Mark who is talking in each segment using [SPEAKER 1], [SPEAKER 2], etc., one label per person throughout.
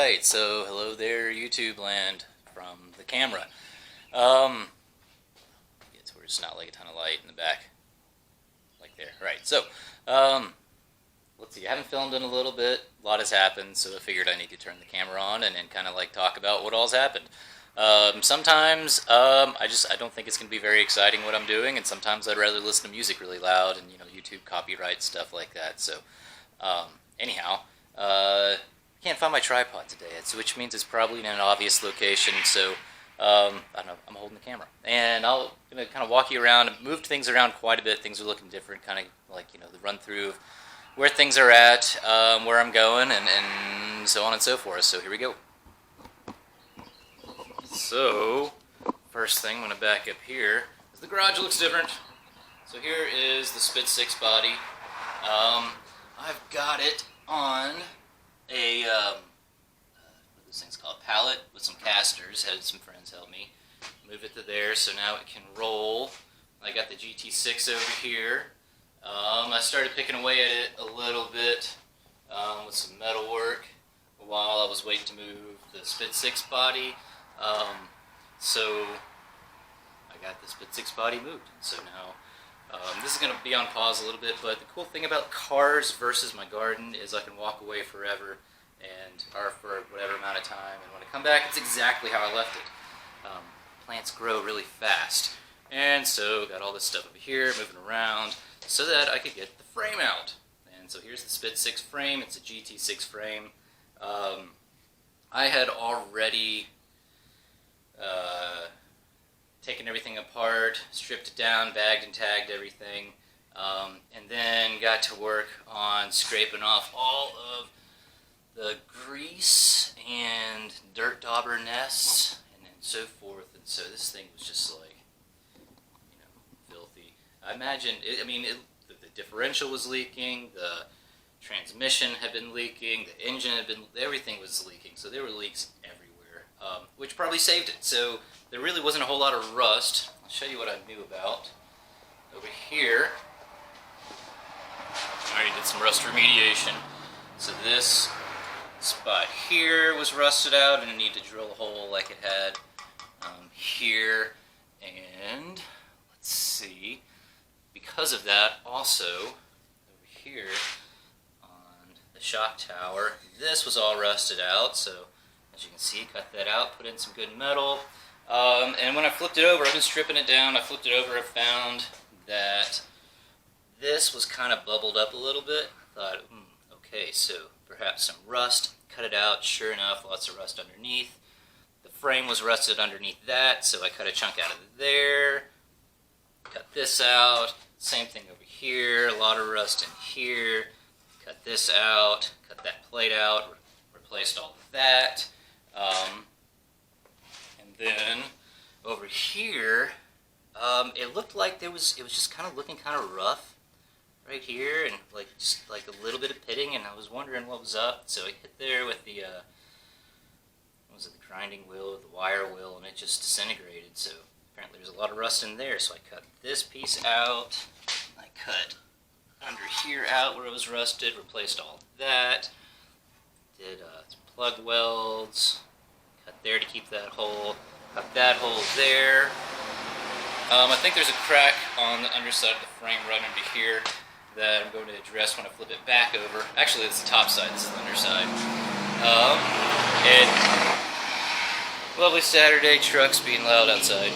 [SPEAKER 1] Alright, so hello there, YouTube land from the camera. It's where it's not like a ton of light in the back. Like there. Right, so, let's see, I haven't filmed in a little bit. A lot has happened, so I figured I need to turn the camera on and then kind of like talk about what all's happened. Sometimes, I don't think it's going to be very exciting what I'm doing, and sometimes I'd rather listen to music really loud and, YouTube copyright, stuff like that. So, anyhow, can't find my tripod today, which means it's probably in an obvious location, so I don't know, I'm holding the camera. And I'm going to kind of walk you around. I've moved things around quite a bit. Things are looking different, kind of like, the run through of where things are at, where I'm going, and so on and so forth. So here we go. So, first thing, I'm going to back up here. The garage looks different. So here is the Spit6 body. I've got it on a, what this thing's called, pallet with some casters. Had some friends help me move it to there, so now it can roll. I got the GT6 over here. I started picking away at it a little bit with some metal work while I was waiting to move the Spit6 body. So I got the Spit6 body moved. So now this is going to be on pause a little bit, but the cool thing about cars versus my garden is I can walk away forever or for whatever amount of time, and when I come back, it's exactly how I left it. Plants grow really fast, and so got all this stuff over here moving around so that I could get the frame out. And so here's the Spit6 frame. It's a GT6 frame. I had already taken everything apart, stripped it down, bagged and tagged everything, and then got to work on scraping off all of the grease and dirt dauber nests and so forth. And so this thing was just like, filthy. I imagine, the differential was leaking, the transmission had been leaking, the engine had been, everything was leaking. So there were leaks everywhere, which probably saved it. So there really wasn't a whole lot of rust. I'll show you what I knew about. Over here, I already did some rust remediation. So this spot here was rusted out, and I need to drill a hole like it had here. And let's see, because of that, also over here on the shock tower, this was all rusted out. So as you can see, cut that out, put in some good metal. And when I flipped it over, I've been stripping it down, I flipped it over, I found that this was kind of bubbled up a little bit. I thought, okay, so perhaps some rust. Cut it out, sure enough, lots of rust underneath. The frame was rusted underneath that, so I cut a chunk out of there. Cut this out, same thing over here, a lot of rust in here. Cut this out, cut that plate out, replaced all of that. And then over here, it looked like it was just kind of looking kind of rough right here, and just like a little bit of pitting, and I was wondering what was up. So I hit there with the what was it, the grinding wheel, the wire wheel, and it just disintegrated. So apparently there's a lot of rust in there. So I cut this piece out. I cut under here out where it was rusted, replaced all of that. Did some plug welds. Cut there to keep that hole. Cut that hole there. I think there's a crack on the underside of the frame right under here that I'm going to address when I flip it back over. Actually, it's the top side, this is the underside. And lovely Saturday, trucks being loud outside.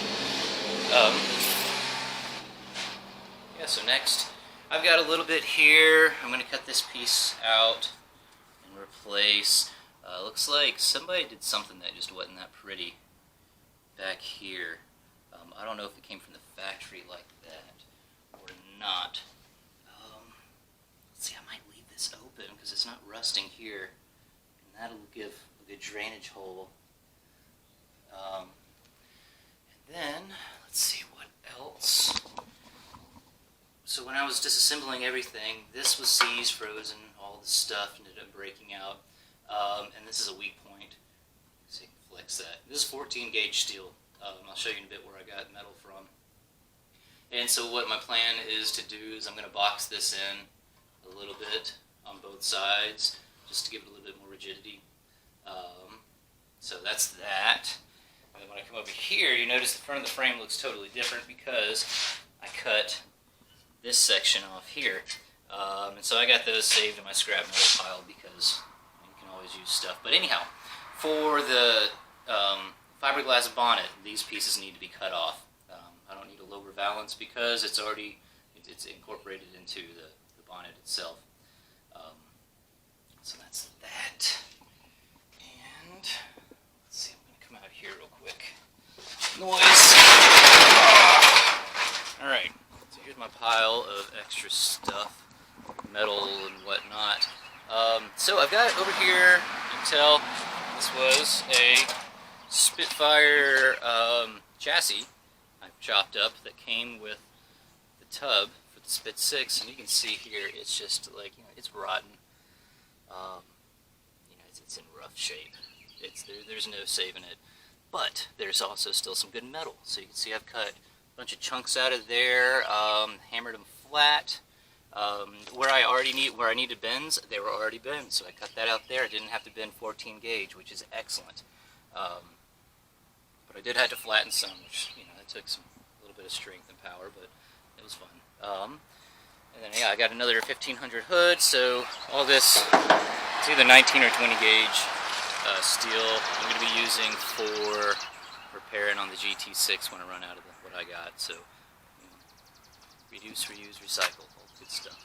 [SPEAKER 1] Yeah, so next, I've got a little bit here. I'm going to cut this piece out and replace. Looks like somebody did something that just wasn't that pretty back here. I don't know if it came from the factory like that or not. Let's see, I might leave this open because it's not rusting here, and that'll give a good drainage hole. And then, let's see what else. So when I was disassembling everything, this was seized, frozen, all the stuff ended up breaking out. And this is a weak point, so you can flex that. This is 14 gauge steel. I'll show you in a bit where I got metal from. And so what my plan is to do is I'm going to box this in a little bit on both sides just to give it a little bit more rigidity. So that's that. And then when I come over here, you notice the front of the frame looks totally different because I cut this section off here. And so I got those saved in my scrap metal pile because you can always use stuff. But anyhow, for the fiberglass bonnet, these pieces need to be cut off. I don't need a lower valance because it's already it's incorporated into the bonnet itself. So that's that. And let's see, I'm going to come out here real quick. Noise! Alright, so here's my pile of extra stuff, metal and whatnot. So I've got over here, you can tell, this was a Spitfire chassis I've chopped up that came with the tub for the Spit6, and you can see here it's just like, it's rotten. It's in rough shape. There's no saving it. But there's also still some good metal. So you can see I've cut a bunch of chunks out of there, hammered them flat. Where I needed bends, they were already bent, so I cut that out there. I didn't have to bend 14 gauge, which is excellent. But I did have to flatten some, which that took a little bit of strength and power, but it was fun. And then yeah, I got another 1500 hood, so all this, it's either 19 or 20 gauge steel I'm going to be using for repairing on the GT6 when I run out of what I got. So reduce, reuse, recycle, all the good stuff.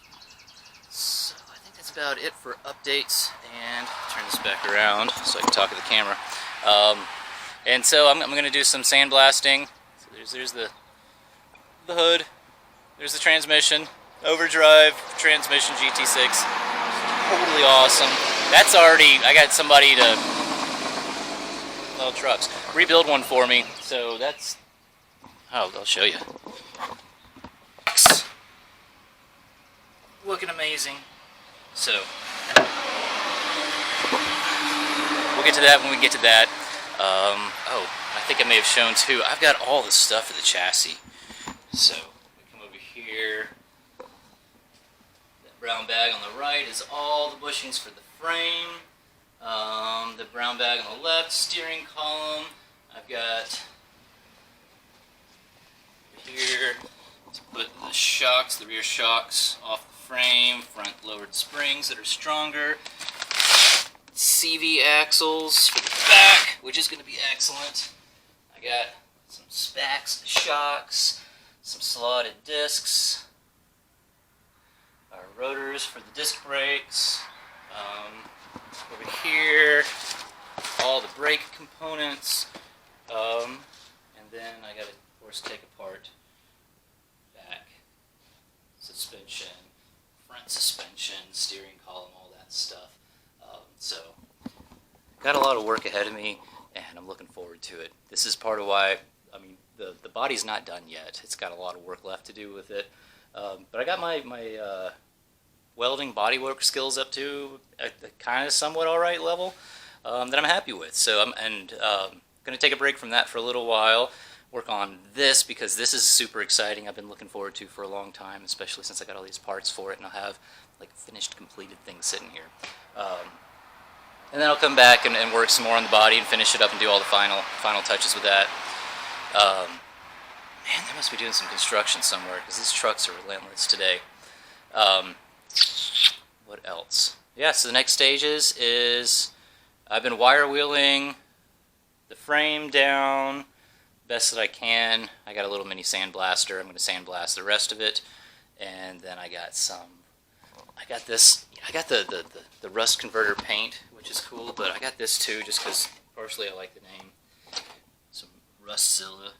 [SPEAKER 1] So I think that's about it for updates, and turn this back around so I can talk to the camera. And so I'm going to do some sandblasting. So there's the hood, there's the transmission. Overdrive transmission GT6, totally awesome. That's already, I got somebody to, well, trucks, rebuild one for me, so that's, I'll show you. Looking amazing. So, we'll get to that when we get to that. Oh, I think I may have shown too, I've got all the stuff for the chassis. So, we come over here. Brown bag on the right is all the bushings for the frame. The brown bag on the left, steering column. I've got here to put the shocks, the rear shocks off the frame, front lowered springs that are stronger. CV axles for the back, which is going to be excellent. I got some Spit6 shocks, some slotted discs. Our rotors for the disc brakes. Over here, all the brake components. And then I got to, of course, take apart back suspension, front suspension, steering column, all that stuff. So, got a lot of work ahead of me, and I'm looking forward to it. This is part of why, the body's not done yet. It's got a lot of work left to do with it. But I got my welding bodywork skills up to a kind of somewhat alright level that I'm happy with. So I'm going to take a break from that for a little while, work on this because this is super exciting. I've been looking forward to for a long time, especially since I got all these parts for it, and I'll have like finished, completed things sitting here. And then I'll come back and work some more on the body and finish it up and do all the final touches with that. Man, they must be doing some construction somewhere because these trucks are relentless today. What else? Yeah, so the next stages is I've been wire wheeling the frame down best that I can. I got a little mini sandblaster. I'm going to sandblast the rest of it, and then I got the rust converter paint, which is cool, but I got this too just because partially I like the name. Some Rustzilla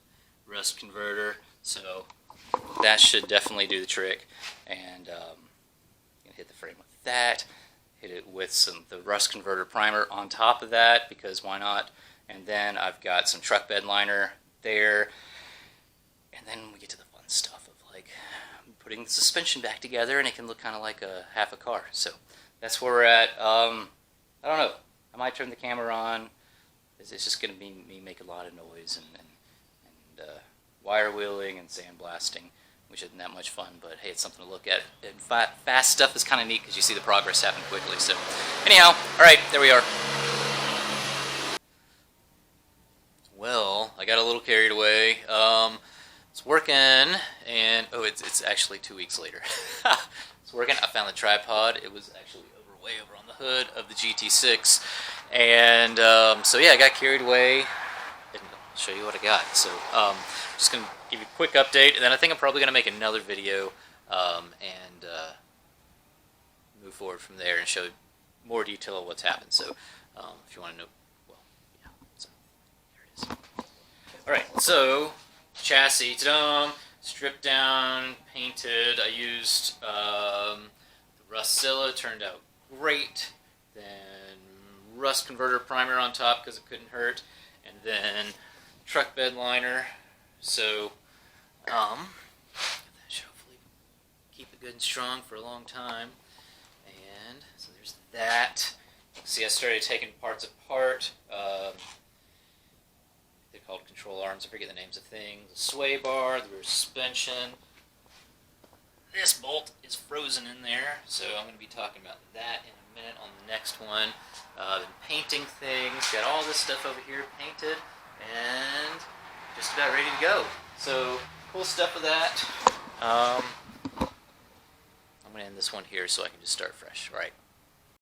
[SPEAKER 1] rust converter, so that should definitely do the trick. And hit the frame with that, hit it with the rust converter primer on top of that because why not? And then I've got some truck bed liner there, and then we get to the fun stuff of like putting the suspension back together, and it can look kind of like half a car. So that's where we're at. I don't know, I might turn the camera on. It's just going to be me making a lot of noise and wire wheeling and sandblasting, which isn't that much fun, but hey, it's something to look at. And fast stuff is kind of neat because you see the progress happen quickly. So anyhow, all right, there we are. got a little carried away. It's working, and oh, it's actually 2 weeks later. It's working. I found the tripod. It was actually way over on the hood of the GT6, and so yeah, I got carried away. And I'll show you what I got. So just gonna give you a quick update, and then I think I'm probably gonna make another video and move forward from there and show more detail of what's happened. So if you want to know, well, yeah. So here it is. All right, so chassis, stripped down, painted. I used the Rustilla, turned out great. Then rust converter primer on top because it couldn't hurt, and then truck bed liner. So that should hopefully keep it good and strong for a long time. And so there's that. See, I started taking parts apart. They're called control arms. I forget the names of things. The sway bar, the rear suspension. This bolt is frozen in there, so I'm going to be talking about that in a minute on the next one. Been painting things. Got all this stuff over here painted, and just about ready to go. So cool stuff with that. I'm going to end this one here so I can just start fresh. All right.